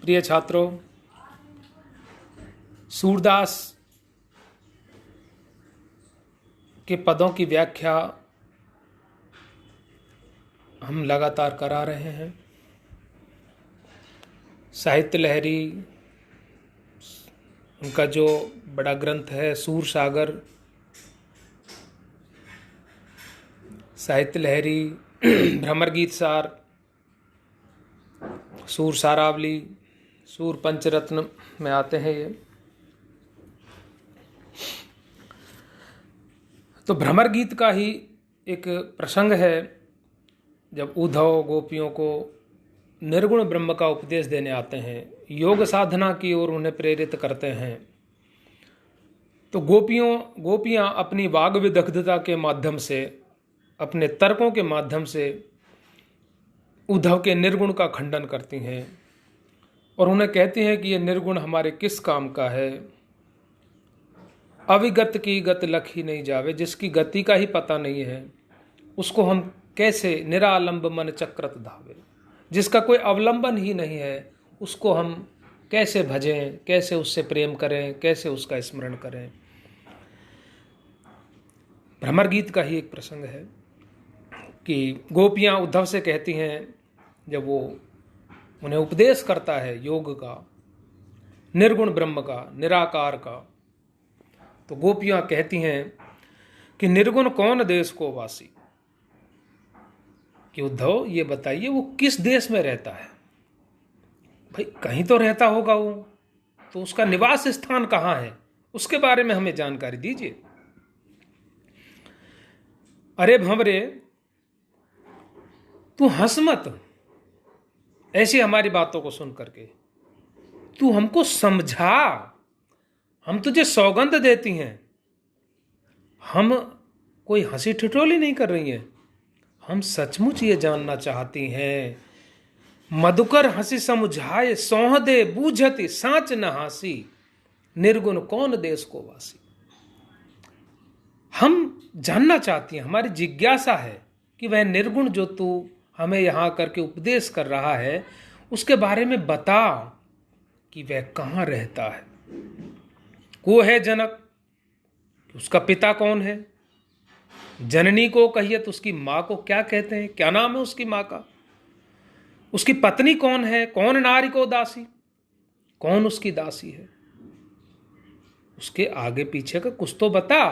प्रिय छात्रों, सूरदास के पदों की व्याख्या हम लगातार करा रहे हैं। साहित्य लहरी, उनका जो बड़ा ग्रंथ है सूर सागर, साहित्य लहरी, भ्रमर गीत सार, सूर सारावली, सूर पंचरत्न में आते हैं ये। तो भ्रमर गीत का ही एक प्रसंग है जब उद्धव गोपियों को निर्गुण ब्रह्म का उपदेश देने आते हैं, योग साधना की ओर उन्हें प्रेरित करते हैं। तो गोपियां अपनी वाग विदग्धता के माध्यम से, अपने तर्कों के माध्यम से उद्धव के निर्गुण का खंडन करती हैं और उन्हें कहती हैं कि ये निर्गुण हमारे किस काम का है। अविगत की गत लख ही नहीं जावे, जिसकी गति का ही पता नहीं है उसको हम कैसे निरालंब मन चक्रत धावे, जिसका कोई अवलंबन ही नहीं है उसको हम कैसे भजें, कैसे उससे प्रेम करें, कैसे उसका स्मरण करें। भ्रमर गीत का ही एक प्रसंग है कि गोपियां उद्धव से कहती हैं, जब वो उन्हें उपदेश करता है योग का, निर्गुण ब्रह्म का, निराकार का, तो गोपियां कहती हैं कि निर्गुण कौन देश को वासी, कि उद्धव ये बताइए वो किस देश में रहता है। भाई कहीं तो रहता होगा वो, तो उसका निवास स्थान कहाँ है, उसके बारे में हमें जानकारी दीजिए। अरे भंवरे, तू हंस मत ऐसी हमारी बातों को सुन करके, तू हमको समझा, हम तुझे सौगंध देती हैं, हम कोई हंसी ठिठोली नहीं कर रही हैं, हम सचमुच ये जानना चाहती हैं। मधुकर हंसी समुझाए सौह दे बूझती साँच न हासी, निर्गुण कौन देश को वासी। हम जानना चाहती हैं, हमारी जिज्ञासा है कि वह निर्गुण जो तू हमें यहाँ करके उपदेश कर रहा है उसके बारे में बता कि वह कहाँ रहता है। को है जनक, उसका पिता कौन है। जननी को कहिए तो उसकी माँ को क्या कहते हैं, क्या नाम है उसकी माँ का। उसकी पत्नी कौन है, कौन नारी को दासी, कौन उसकी दासी है। उसके आगे पीछे का कुछ तो बता,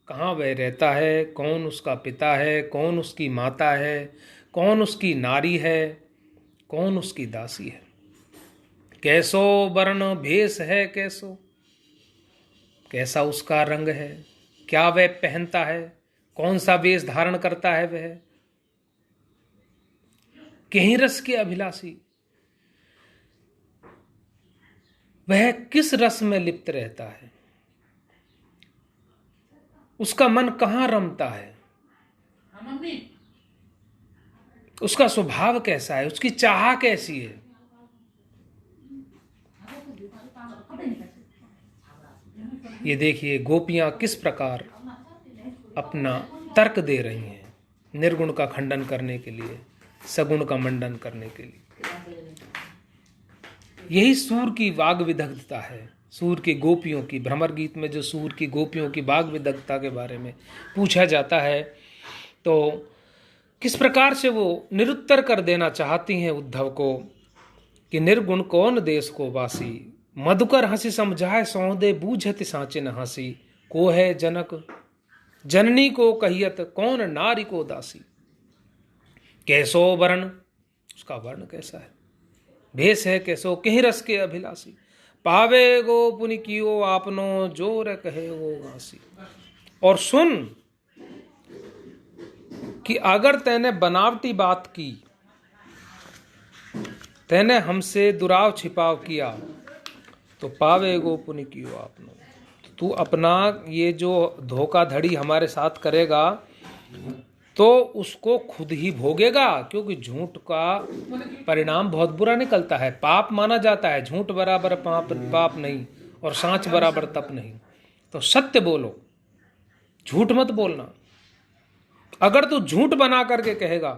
कहाँ वह रहता है, कौन उसका पिता है, कौन उसकी माता है, कौन उसकी नारी है, कौन उसकी दासी है। कैसो वर्ण भेष है कैसो, कैसा उसका रंग है, क्या वह पहनता है, कौन सा वेश धारण करता है वह। कहीं रस के अभिलाषी, वह किस रस में लिप्त रहता है, उसका मन कहाँ रमता है, उसका स्वभाव कैसा है, उसकी चाह कैसी है। ये देखिए गोपियां किस प्रकार अपना तर्क दे रही हैं निर्गुण का खंडन करने के लिए, सगुण का मंडन करने के लिए। यही सूर की वाग विदग्धता है, सूर की गोपियों की। भ्रमर गीत में जो सूर की गोपियों की वाग विदग्धता के बारे में पूछा जाता है तो किस प्रकार से वो निरुत्तर कर देना चाहती हैं उद्धव को कि निर्गुण कौन देश को वासी, मधुकर हंसी समझाए सौदे बूझत साँचे न हंसी, को है जनक जननी को कहियत कौन नारी को दासी। कैसो वर्ण, उसका वर्ण कैसा है, भेष है कैसो कहीं रस के अभिलाषी, पावे गो पुनि कियो आपनो जोर कहे वो घासी। और सुन कि अगर तैने बनावटी बात की, तैने हमसे दुराव छिपाव किया, तो पावे गो पुनि कियो आपनो, तू अपना ये जो धोखाधड़ी हमारे साथ करेगा तो उसको खुद ही भोगेगा, क्योंकि झूठ का परिणाम बहुत बुरा निकलता है। पाप माना जाता है, झूठ बराबर पाप नहीं और सांच बराबर तप नहीं। तो सत्य बोलो, झूठ मत बोलना। अगर तू झूठ बना करके कहेगा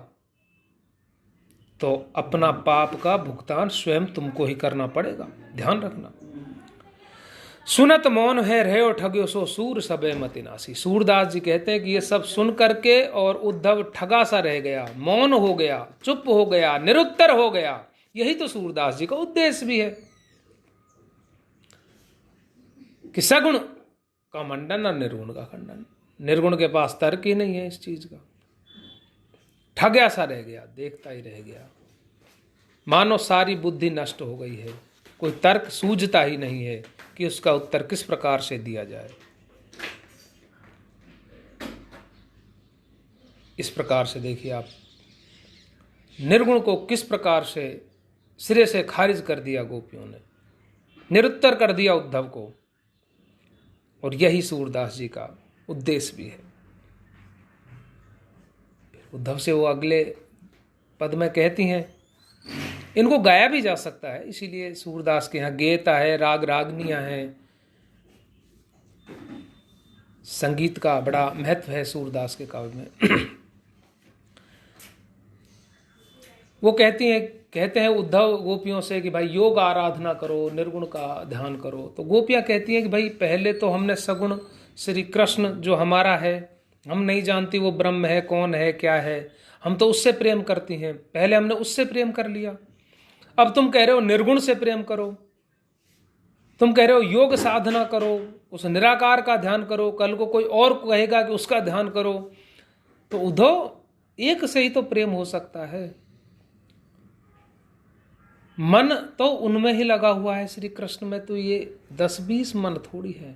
तो अपना पाप का भुगतान स्वयं तुमको ही करना पड़ेगा, ध्यान रखना। सुनत मौन है रहो ठग्यो सो सूर सबे मति नासी। सूरदास जी कहते हैं कि ये सब सुन करके और उद्धव ठगा सा रह गया, मौन हो गया, चुप हो गया, निरुत्तर हो गया। यही तो सूरदास जी का उद्देश्य भी है कि सगुण का मंडन और निर्गुण का खंडन। निर्गुण के पास तर्क ही नहीं है इस चीज का, ठगया सा रह गया, देखता ही रह गया, मानो सारी बुद्धि नष्ट हो गई है, कोई तर्क सूझता ही नहीं है कि उसका उत्तर किस प्रकार से दिया जाए। इस प्रकार से देखिए आप, निर्गुण को किस प्रकार से सिरे से खारिज कर दिया गोपियों ने, निरुत्तर कर दिया उद्धव को। और यही सूरदास जी का उद्देश्य भी है। उद्धव से वो अगले पद में कहती हैं, इनको गाया भी जा सकता है, इसीलिए सूरदास के यहाँ गेता है, राग रागनियां हैं, संगीत का बड़ा महत्व है सूरदास के काव्य में। वो कहते हैं उद्धव गोपियों से कि भाई योग आराधना करो, निर्गुण का ध्यान करो। तो गोपियां कहती हैं कि भाई पहले तो हमने सगुण श्री कृष्ण जो हमारा है, हम नहीं जानती वो ब्रह्म है, कौन है, क्या है, हम तो उससे प्रेम करती हैं, पहले हमने उससे प्रेम कर लिया। अब तुम कह रहे हो निर्गुण से प्रेम करो, तुम कह रहे हो योग साधना करो, उस निराकार का ध्यान करो, कल को कोई और कहेगा कि उसका ध्यान करो। तो उद्धव एक से ही तो प्रेम हो सकता है, मन तो उनमें ही लगा हुआ है श्री कृष्ण में, तो ये 10-20 मन थोड़ी है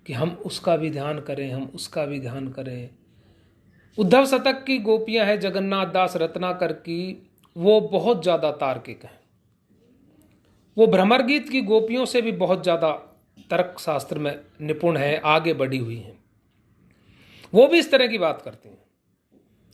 कि हम उसका भी ध्यान करें, हम उसका भी ध्यान करें। उद्धव शतक की गोपियां हैं जगन्नाथ दास रत्नाकर की, वो बहुत ज्यादा तार्किक हैं। वो भ्रमर गीत की गोपियों से भी बहुत ज्यादा तर्क शास्त्र में निपुण है, आगे बढ़ी हुई हैं। वो भी इस तरह की बात करती हैं।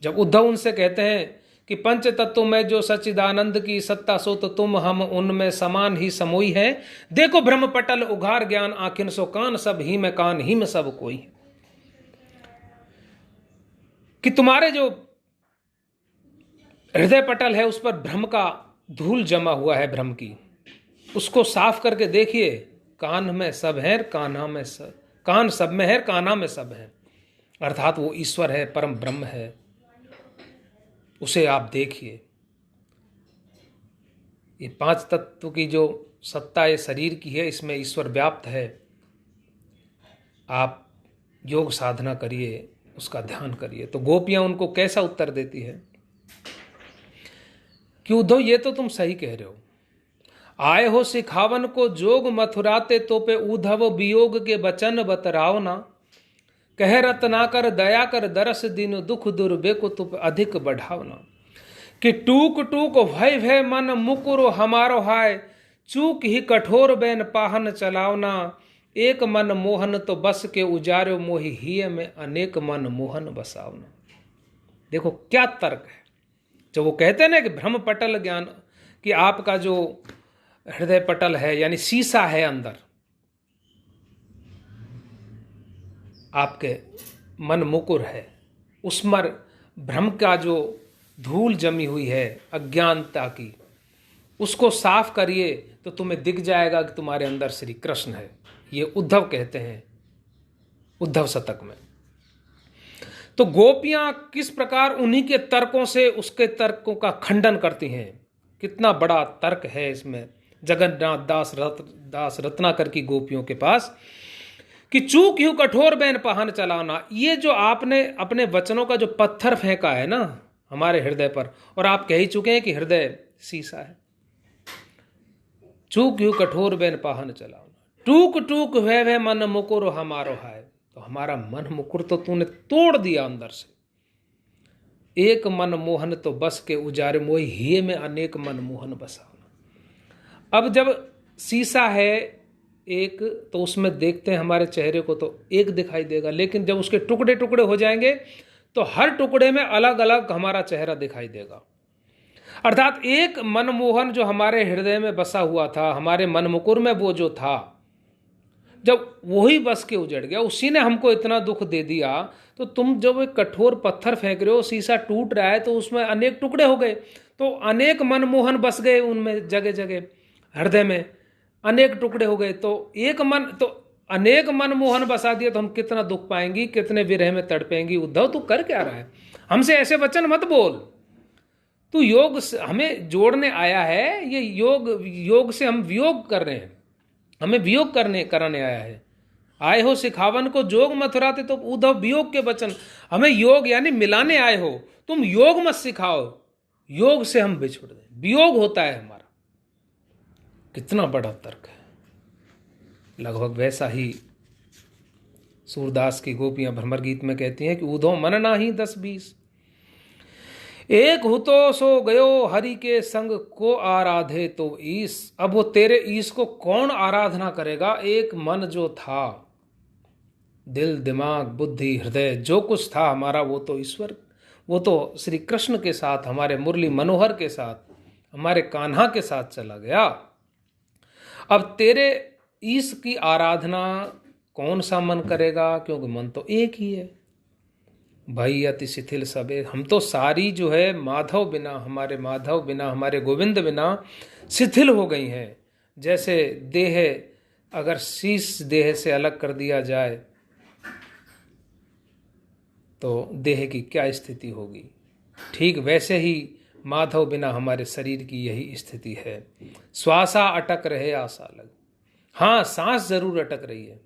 जब उद्धव उनसे कहते हैं कि पंच तत्व में जो सच्चिदानंद की सत्ता सो तो तुम हम उनमें समान ही समोई है, देखो ब्रह्म पटल उघार ज्ञान आखिन सो कान सब ही में कान ही में सब कोई। कि तुम्हारे जो हृदय पटल है उस पर भ्रम का धूल जमा हुआ है, भ्रम की, उसको साफ करके देखिए। कान में सब है, कान्हा में सब, कान सब में है, कान्हा में सब है, अर्थात वो ईश्वर है, परम ब्रह्म है, उसे आप देखिए। ये 5 तत्व की जो सत्ता ये शरीर की है, इसमें ईश्वर व्याप्त है। आप योग साधना करिए, उसका ध्यान करिए। तो गोपियां उनको कैसा उत्तर देती है कि उद्धव ये तो तुम सही कह रहे हो, आए हो सिखावन को जोग मथुराते तो पे उद्धव वियोग के बचन बतराओ ना, कह रतना कर दया कर दरस दिन दुख दुर्बेको तुप अधिक बढ़ावना। कि टूक टूक भय भय मन मुकुरो हमारो हाय, चूक ही कठोर बैन पाहन चलावना, एक मन मोहन तो बस के उजारो मोहि हिय में अनेक मन मोहन बसावना। देखो क्या तर्क है। जो वो कहते हैं ना कि भ्रम पटल ज्ञान, कि आपका जो हृदय पटल है यानी शीशा है अंदर, आपके मन मुकुर है, उसमें भ्रम का जो धूल जमी हुई है अज्ञानता की, उसको साफ करिए तो तुम्हें दिख जाएगा कि तुम्हारे अंदर श्री कृष्ण है। ये उद्धव कहते हैं उद्धव शतक में। तो गोपियां किस प्रकार उन्हीं के तर्कों से उसके तर्कों का खंडन करती हैं। कितना बड़ा तर्क है इसमें जगन्नाथ दास रत्नाकर की गोपियों के पास, कि चूक यूं कठोर बैन पाहन चलाना। ये जो आपने अपने वचनों का जो पत्थर फेंका है ना हमारे हृदय पर, और आप कह ही चुके हैं कि हृदय शीशा है। चूक यूं कठोर बैन पाहन चलाना, टूक टूक वह मन मुकुर हमारो है। तो हमारा मन मुकुर तो तूने तोड़ दिया अंदर से। एक मन मोहन तो बस के उजारे मोहि हिय में अनेक मन मोहन बसावना। अब जब शीशा है एक, तो उसमें देखते हैं हमारे चेहरे को तो एक दिखाई देगा, लेकिन जब उसके टुकड़े टुकड़े हो जाएंगे तो हर टुकड़े में अलग अलग हमारा चेहरा दिखाई देगा। अर्थात एक मनमोहन जो हमारे हृदय में बसा हुआ था, हमारे मनमुकुर में वो जो था, जब वही बस के उजड़ गया, उसी ने हमको इतना दुख दे दिया, तो तुम जब एक कठोर पत्थर फेंक रहे हो, शीशा टूट रहा है, तो उसमें अनेक टुकड़े हो गए, तो अनेक मनमोहन बस गए उनमें, जगह जगह हृदय में अनेक टुकड़े हो गए, तो एक मन, तो अनेक मनमोहन बसा दिया, तो हम कितना दुख पाएंगी, कितने विरह में तड़पेंगी। उद्धव तू कर क्या रहा है? हमसे ऐसे वचन मत बोल। तू योग हमें जोड़ने आया है, ये योग से हम वियोग कर रहे हैं, हमें वियोग कराने आया है। आए हो सिखावन को जोग मथुराते, तो उद्धव वियोग के वचन, हमें योग यानी मिलाने आए हो, तुम योग मत सिखाओ, योग से हम बिछुड़ गए, वियोग होता है हमारा। कितना बड़ा तर्क है। लगभग वैसा ही सूरदास की गोपियां भ्रमर गीत में कहती हैं कि उधो मन नाही 10-20, एक हुतो सो गयो हरि के संग को आराधे तो ईस। अब वो तेरे ईस को कौन आराधना करेगा? एक मन जो था, दिल दिमाग बुद्धि हृदय जो कुछ था हमारा, वो तो ईश्वर, वो तो श्री कृष्ण के साथ, हमारे मुरली मनोहर के साथ, हमारे कान्हा के साथ चला गया। अब तेरे ईश की आराधना कौन सा मन करेगा? क्योंकि मन तो एक ही है भाई। अति शिथिल सबे, हम तो सारी जो है माधव बिना, हमारे माधव बिना, हमारे गोविंद बिना शिथिल हो गई हैं। जैसे देह, अगर शीश देह से अलग कर दिया जाए तो देह की क्या स्थिति होगी, ठीक वैसे ही माधव बिना हमारे शरीर की यही स्थिति है। श्वासा अटक रहे आशा लग। हाँ, सांस जरूर अटक रही है।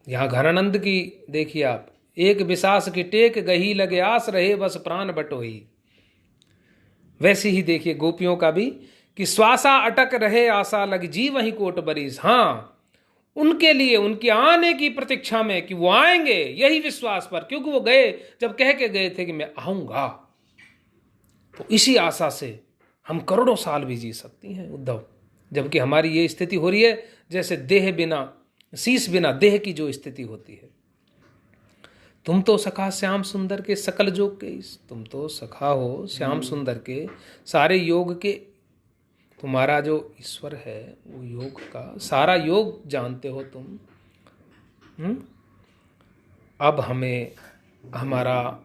यहां घनानंद की देखिए आप, एक विश्वास की टेक गही लगे आस रहे बस प्राण बटोही। वैसे ही देखिए गोपियों का भी कि श्वासा अटक रहे आशा लग जी वही कोट बरीस। हाँ, उनके लिए उनके आने की प्रतीक्षा में कि वो आएंगे, यही विश्वास पर, क्योंकि वो गए, जब कह के गए थे कि मैं आऊंगा, तो इसी आशा से हम करोड़ों साल भी जी सकती हैं उद्धव। जबकि हमारी ये स्थिति हो रही है जैसे देह बिना, शीश बिना देह की जो स्थिति होती है। तुम तो सखा श्याम सुंदर के सकल जोग के, तुम तो सखा हो श्याम सुंदर के सारे योग के, तुम्हारा जो ईश्वर है वो योग का सारा योग जानते हो तुम। अब हमें हमारा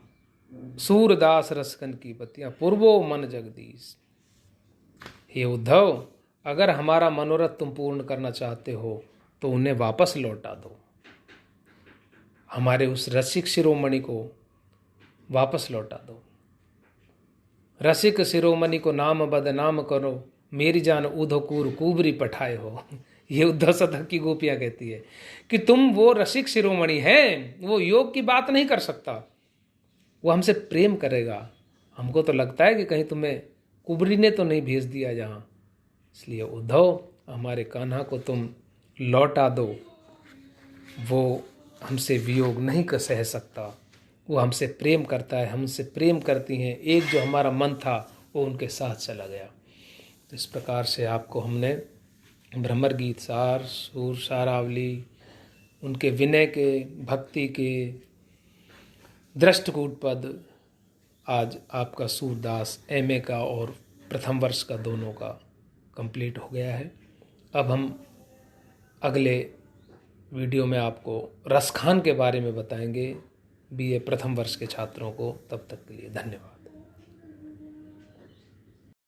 सूरदास रसकन की बत्तियां पूर्वो मन जगदीश। हे उद्धव, अगर हमारा मनोरथ तुम पूर्ण करना चाहते हो तो उन्हें वापस लौटा दो, हमारे उस रसिक शिरोमणि को वापस लौटा दो। रसिक शिरोमणि को नाम बदनाम करो, मेरी जान उधोकूर कुबरी पठाए हो। ये उद्धव शतक की गोपियां कहती है कि तुम वो रसिक शिरोमणि हैं, वो योग की बात नहीं कर सकता, वो हमसे प्रेम करेगा। हमको तो लगता है कि कहीं तुम्हें कुबरी ने तो नहीं भेज दिया जहाँ, इसलिए उद्धव हमारे कान्हा को तुम लौटा दो। वो हमसे वियोग नहीं कर सह सकता, वो हमसे प्रेम करता है, हमसे प्रेम करती हैं। एक जो हमारा मन था वो उनके साथ चला गया। तो इस प्रकार से आपको हमने भ्रमर गीत सार, सूर सारावली, उनके विनय के, भक्ति के, दृष्टकूट पद, आज आपका सूरदास एमए का और प्रथम वर्ष का दोनों का कंप्लीट हो गया है। अब हम अगले वीडियो में आपको रसखान के बारे में बताएंगे, बीए प्रथम वर्ष के छात्रों को। तब तक के लिए धन्यवाद।